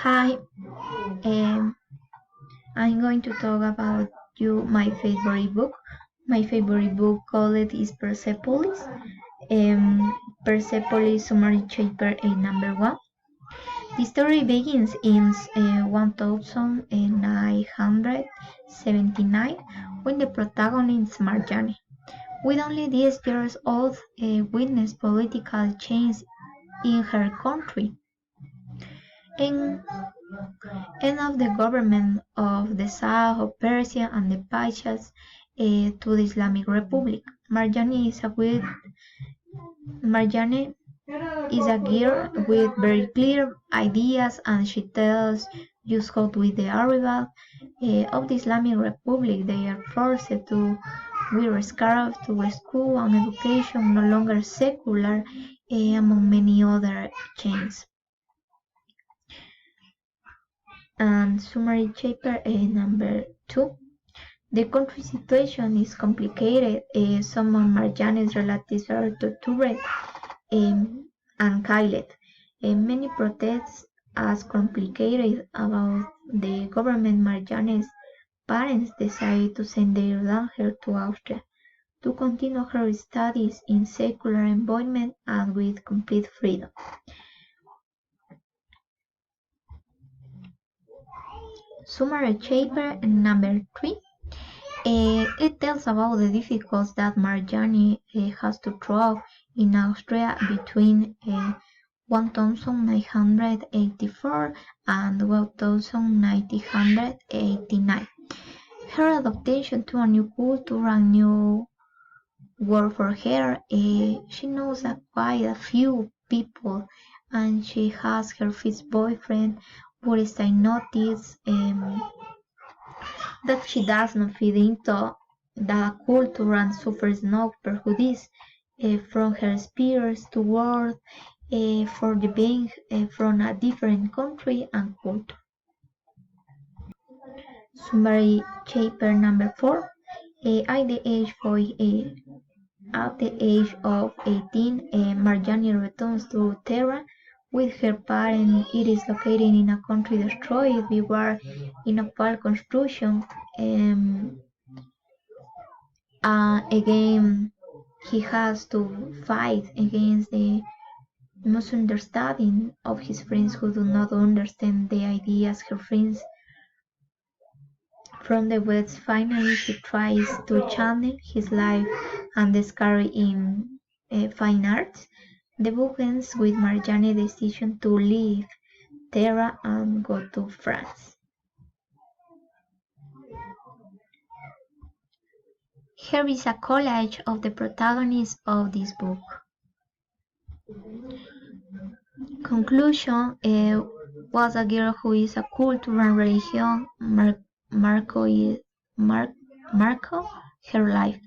Hi, um, I'm going to talk about you my favorite book. My favorite book called is Persepolis. Persepolis Summary Chapter number 1. The story begins in 1979 when the protagonist Marjane, with only these years old, witnessed political change in her country. And end of the government of the Shah of Persia and the Pashas to the Islamic Republic. Marjane is a girl with very clear ideas, and she tells just how with the arrival of the Islamic Republic they are forced to wear scarves to school and education no longer secular, among many other changes. And summary chapter number 2. The country situation is complicated. Some of Marjane's relatives are tortured and killed. Many protests as complicated about the government. Marjane's parents decided to send their daughter to Austria to continue her studies in secular environment and with complete freedom. Summary chapter number 3. It tells about the difficulties that Marjane has to throw in Austria between 1984 and 1989. Her adaptation to a new culture and new world for her. She knows quite a few people, and she has her first boyfriend, but I notice that she does not fit into the culture and suffers no prejudice from her peers toward for the being from a different country and culture. Summary chapter number 4. At the age of 18, Marjane returns to Terra with her parents. It is located in a country destroyed by war in a failed construction. Again, he has to fight against the misunderstanding of his friends who do not understand the ideas her friends from the West. Finally, he tries to channel his life and discover in fine arts. The book ends with Marjane's decision to leave Terra and go to France. Here is a collage of the protagonists of this book. Conclusion was a girl who is a culture and religion Marco her life.